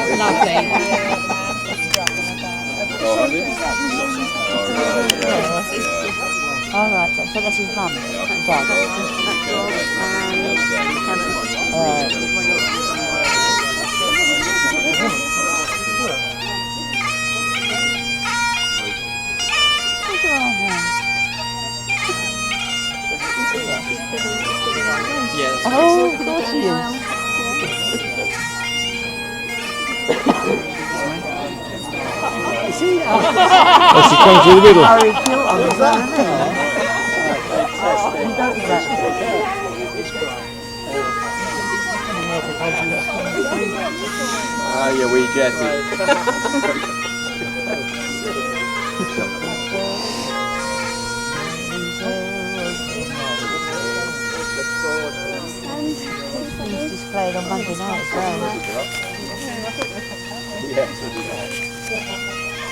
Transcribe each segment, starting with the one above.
Lovely. Oh, have you? All right, so that's his mum. Dad. Yeah. Oh, of course he is. Oh, she comes through the middle. Harry Kilt on the phone. Ah, yeah, wee Jessie. He's just played on Monday night as well.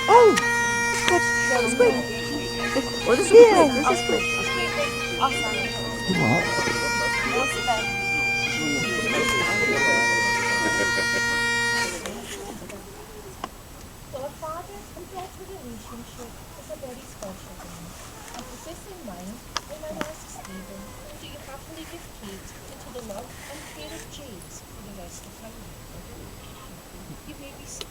Oh! It's quick. Well, this is quick. This is quick. What? Well, a father and daughter relationship is a very special one. And with this in mind, I might ask Stephen, do you happily give Kate into the love and care of James for the rest of her life? You may be seated.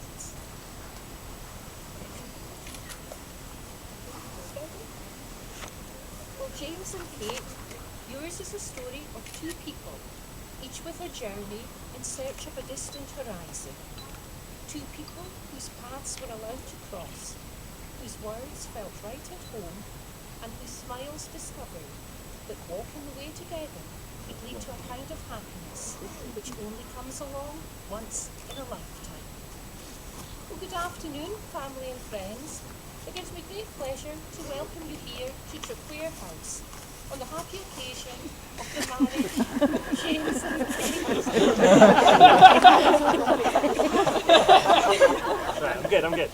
Well, James and Kate, yours is a story of two people, each with a journey in search of a distant horizon. Two people whose paths were allowed to cross, whose words felt right at home, and whose smiles discovered that walking the way together could lead to a kind of happiness which only comes along once in a lifetime. Well, good afternoon, family and friends. It gives me great pleasure to welcome you here to Traquair House on the happy occasion of the marriage of James and Kate. I'm good.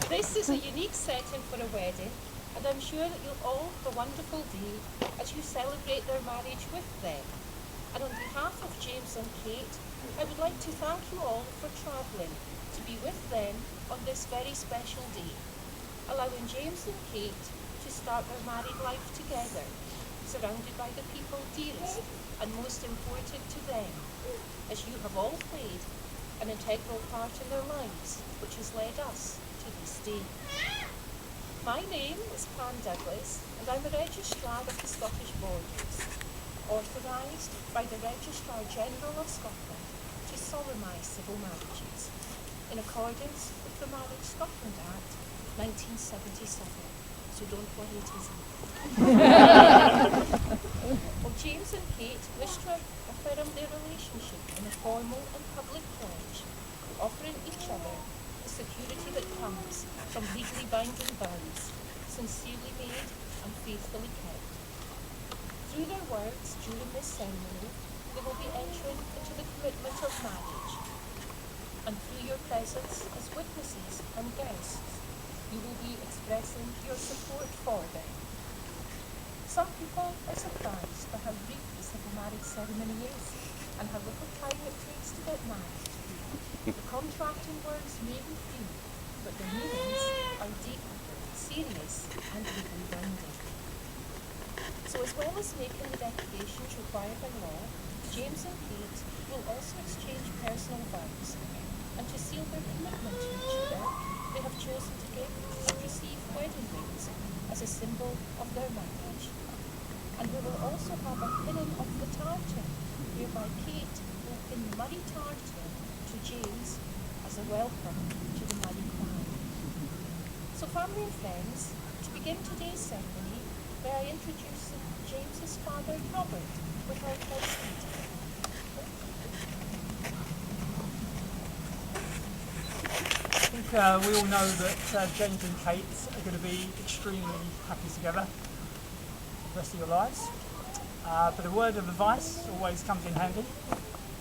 This is a unique setting for a wedding, and I'm sure that you'll all have a wonderful day as you celebrate their marriage with them. And on behalf of James and Kate, I would like to thank you all for travelling to be with them on this very special day, allowing James and Kate to start their married life together, surrounded by the people dearest and most important to them, as you have all played an integral part in their lives, which has led us to this day. My name is Pam Douglas, and I'm a Registrar of the Scottish Borders, authorised by the Registrar General of Scotland to solemnise civil marriages, in accordance with the Marriage Scotland Act 1977. So don't worry, it isn't. Well, James and Kate wish to affirm their relationship in a formal and public pledge, offering each other the security that comes from legally binding vows, sincerely made and faithfully kept. Through their words during this ceremony, they will be entering into the commitment of marriage, and through your presence as witnesses and guests, you will be expressing your support for them. Some people are surprised by how brief the civil marriage ceremony is and how little time it takes to get married. The contracting words may be few, but the meanings are deep, serious, and legally binding. So as well as making the declarations required by law, James and Kate will also exchange personal vows, and to seal their commitment to each other, they have chosen to give and receive wedding rings as a symbol of their marriage. And we will also have a pinning of the tartan, whereby Kate will pin the muddy tartan to James as a welcome to the married man. So family and friends, to begin today's ceremony, may I introduce James's father, Robert, with our first meeting. I think we all know that James and Kate are going to be extremely happy together the rest of your lives. But a word of advice always comes in handy.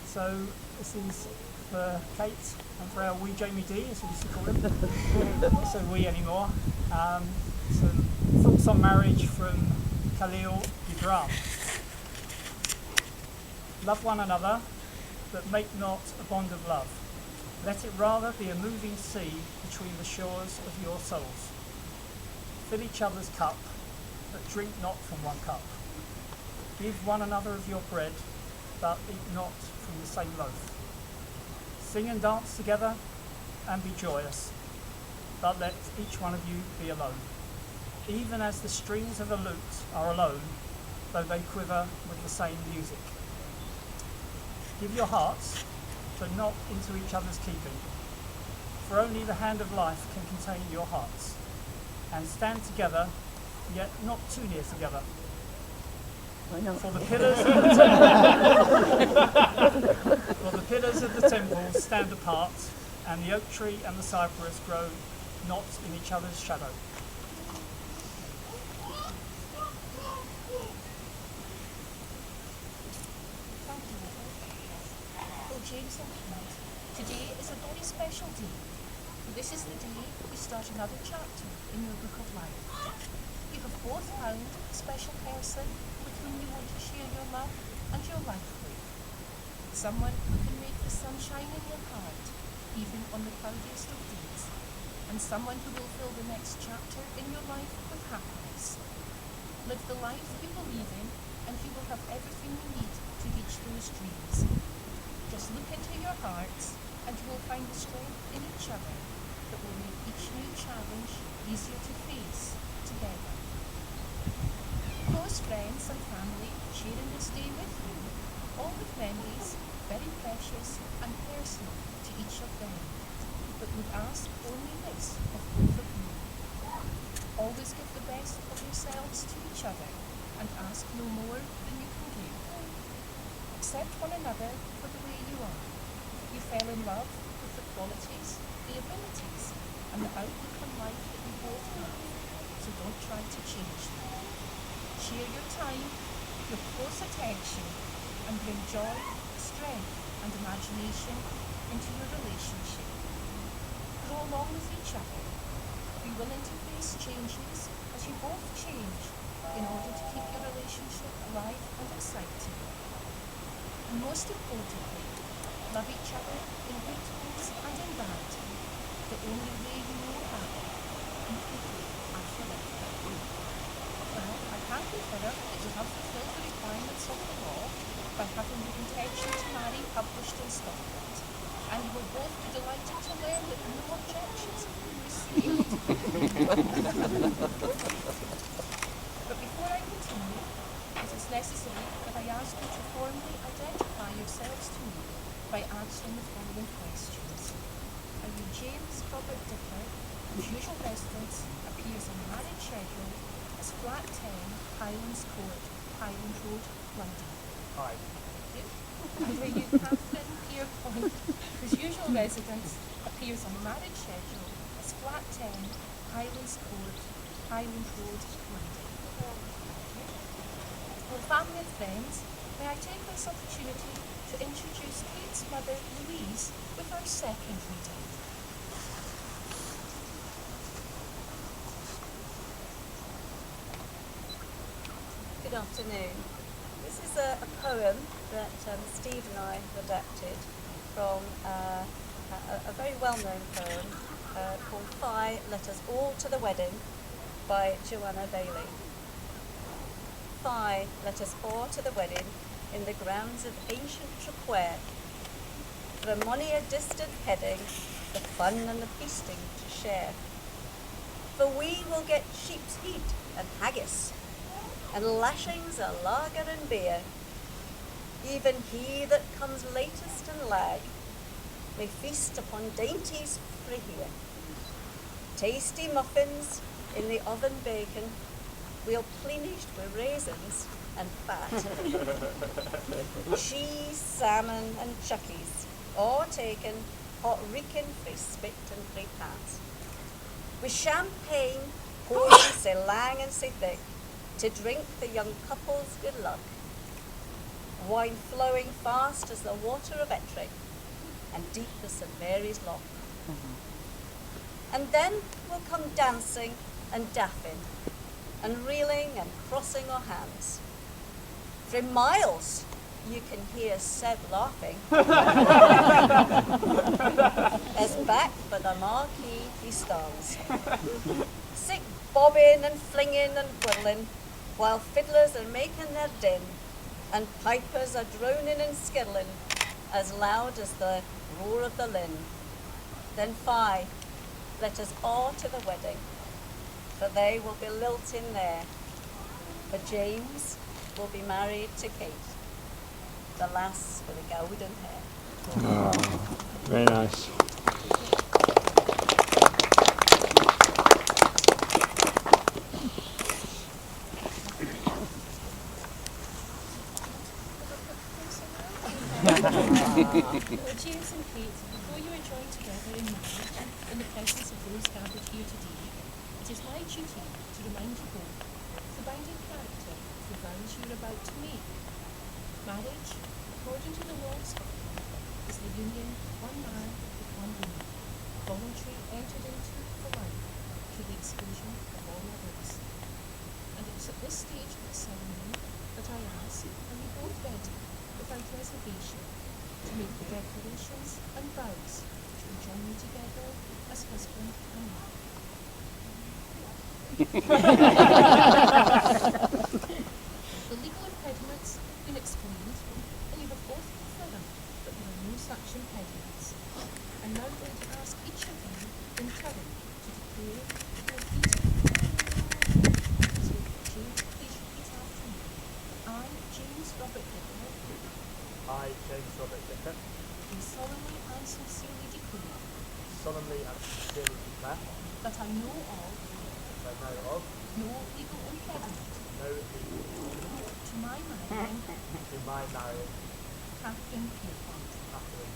So this is for Kate and for our wee Jamie D, as we used to call him. Not so wee anymore. Some thoughts on marriage from Khalil Gibran. Love one another, but make not a bond of love. Let it rather be a moving sea between the shores of your souls. Fill each other's cup, but drink not from one cup. Give one another of your bread, but eat not from the same loaf. Sing and dance together, and be joyous, but let each one of you be alone, even as the strings of a lute are alone, though they quiver with the same music. Give your hearts, but not into each other's keeping, for only the hand of life can contain your hearts. And stand together, yet not too near together. For the pillars of the temple stand apart, and the oak tree and the cypress grow not in each other's shadow. Thank you, Well, James and Kate, today is a very special day. This is the day we start another chapter in your book of life. You have both found a special person with whom you want to share your love and your life with. Someone who can make the sun shine in your heart, even on the cloudiest of days. And someone who will fill the next chapter in your life with happiness. Live the life you believe in, and you will have everything you need to reach those dreams. Just look into your hearts, and you will find the strength in each other that will make each new challenge easier to face together. Close friends and family sharing this day with you, all with memories very precious and personal to each of them, but would ask only this of both of you. Always give the best of yourselves to each other and ask no more than you can give. Accept one another for the way you are. You fell in love with the qualities, the abilities, and the outlook on life that you both have, so don't try to change them. Share your time, your close attention, and bring joy, strength, and imagination into your relationship. Grow along with each other. Be willing to face changes as you both change in order to keep your relationship alive and exciting. And most importantly, love each other in good times and in bad, the only way you know how, completely and forever. Well, I can confirm that you have fulfilled the requirements of the law by having the intention to marry published in Scotland, and you will both be delighted to learn that no objections have been received. But before I continue, it is necessary that I ask you to formally identify yourselves to me by answering the following questions. Are you James Robert Dicker, whose usual residence appears on the marriage schedule as Flat 10, Highlands Court, Highland Road, London? Hi. And were you Catherine Pierpoint, whose usual residence appears on the marriage schedule as Flat 10, Highlands Court, Highland Road, London? Well, family and friends, may I take this opportunity to introduce Kate's mother, Louise, with our second reading. Good afternoon. This is a poem that Steve and I have adapted from a very well-known poem called Fie, Let Us All to the Wedding by Joanna Bailey. Fie, let us all to the wedding in the grounds of ancient Traquair, from mony a distant heading, the fun and the feasting to share. For we will get sheep's heat and haggis, and lashings of lager and beer. Even he that comes latest and lag may feast upon dainties free here. Tasty muffins in the oven bacon, we'll plenished with raisins and fat. Cheese, salmon and chuckies, all taken, hot reeking frae spit and frae pans. With champagne pouring sae lang and sae thick, to drink the young couple's good luck. Wine flowing fast as the water of Ettrick, and deep as St Mary's Loch. And then will come dancing and daffing, and reeling and crossing our hands. For miles You can hear Seb laughing. As back by the marquee he stands. Sick bobbing and flinging and whirling, while fiddlers are making their din, and pipers are droning and skiddling, as loud as the roar of the Lynn. Then fie, let us all to the wedding, for they will be lilting there. For James will be married to Kate, the lass with the golden hair. Very nice. James and Kate, before you are joined together in marriage, in the presence of those gathered here today, it is my duty to remind you both of the binding character of the vows you are about to make. Marriage, according to the law of Scotland, is the union of one man with one woman, voluntary entered into for life, to the exclusion of all others. And it is at this stage of the ceremony that I ask, are you both ready, without reservation, to make the declarations and vows which will join you together as husband and wife? The legal impediments have been explained, and you have both confirmed that there are no such impediments. I'm now going to ask each of you in turn to declare your duty. So, James, please repeat after me. I, James Robert Dicker, I, James Robert Dicker, do solemnly and sincerely declare solemnly and sincerely declare that I know of that I know of no legal impediment no legal impediment to my marrying to my marrying Catherine Pierpont. Catherine.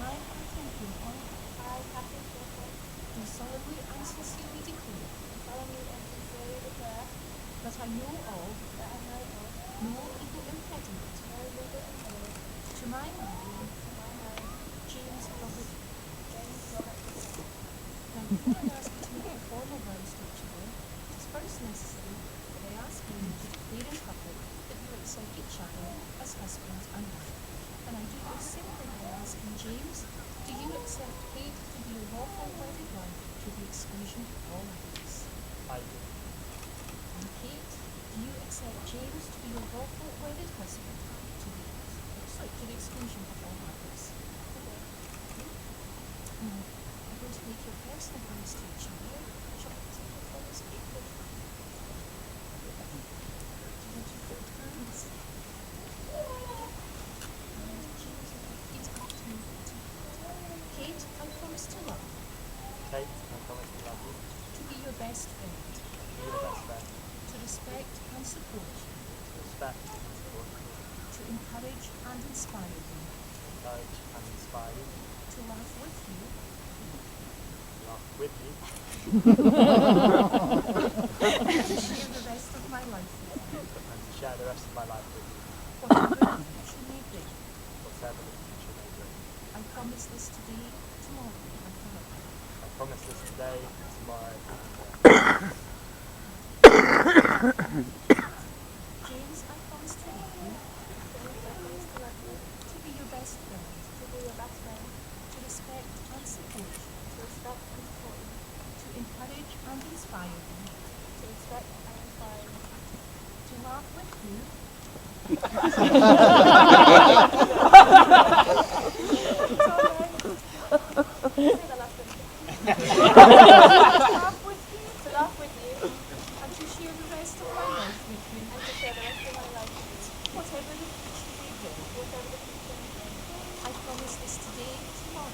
I, Catherine Pierpont, do solemnly and sincerely declare that I know of no legal impediment to my marrying James Robert. Now, before I ask you to make the formal vows to each other, it is first necessary that I ask you to declare in public that you accept each other as husband and wife. And I do this simply by asking James, do you accept Kate to be your lawful wedded wife to the exclusion of all others? I do. And Kate, do you accept James to be your lawful wedded husband to the exclusion of all others? Now, I'm going to make your personal vows to each other. Shall I take it from this paper? Do you want to hold hands? And James, if you repeat after me. Kate, I promise to love, Kate, I promise to love you, to be your best friend, be your best friend, to respect and support you, to respect and support you, to encourage and inspire you, encourage and inspire you, to laugh with you, laugh with you, to share the rest of my life with you, and to share the rest of my life with you, whatever the future may bring. whatever the future may bring. I promise this today, tomorrow, and forever. I promise this today, tomorrow, and James, I promise to love you, to be your best friend, to respect and support you, to encourage and inspire you, to laugh with you, and to share the rest of my life with you, whatever the future may bring. I promise this today, tomorrow,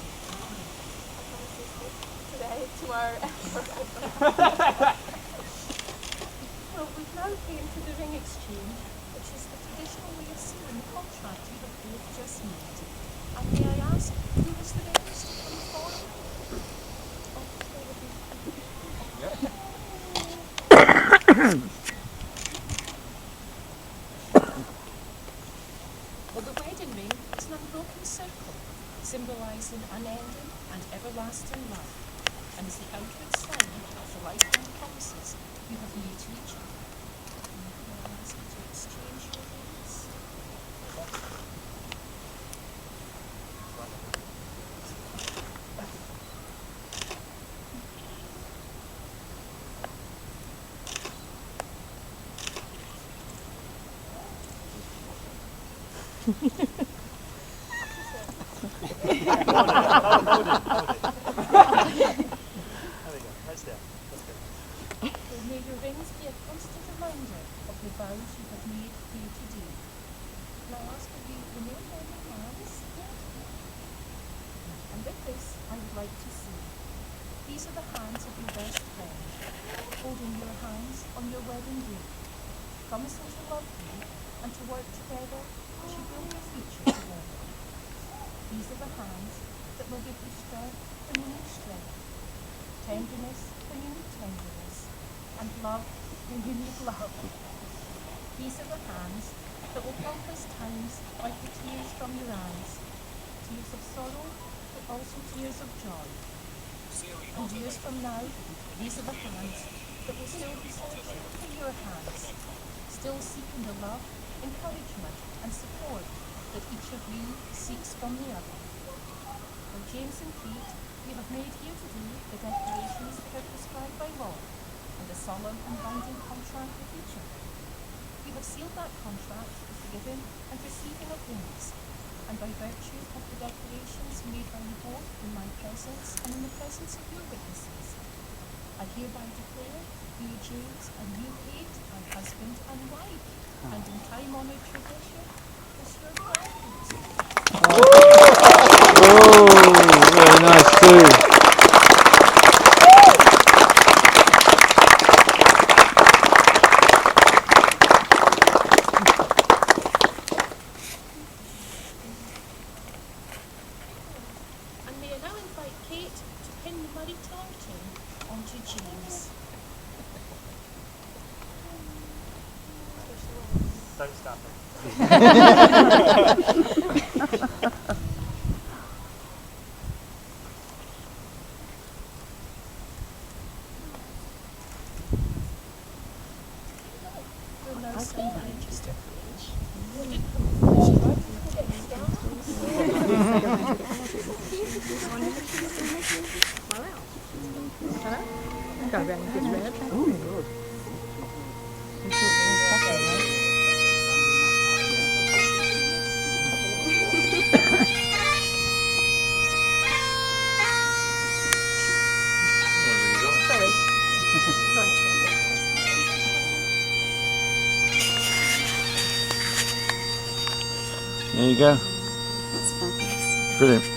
and forever. Well, we've now came to the ring exchange, which is the traditional way of sealing the contract you have both just made. And may I ask, who was the next to come forward? Well, the wedding ring is an unbroken circle, symbolising unending and everlasting love, and is the outward sign of the lifelong promises you have made to each other. And may I ask you to So may your rings be a constant reminder of the vows you have made here today. Can I ask of you to kneel down your hands? And with this, I would like to say, these are the hands of your best friend, holding your hands on your wedding day, promising to love you and to work together as you build your future together. These are the hands that will give you strength when you need strength, tenderness when you need tenderness, and love when you need love. These are the hands that will compass times like the tears from your eyes, tears of sorrow, but also tears of joy. And years from now, these are the hands that will still be searching for your hands, still seeking the love, encouragement, and support that each of you seeks from the other. For James and Kate, we have made here today the declarations that are prescribed by law, and the solemn and binding contract with each other. You have sealed that contract with the giving and receiving of rings, and by virtue of the declarations made by you both in my presence and in the presence of your witnesses, I hereby declare you, James, and you, Kate, are husband and wife, and in time-honoured tradition, is your bride. Oh, very nice too. And may I now invite Kate to pin the marital ring onto James. Don't stop it. We'll now sing the register. There you go. That's fabulous. Brilliant.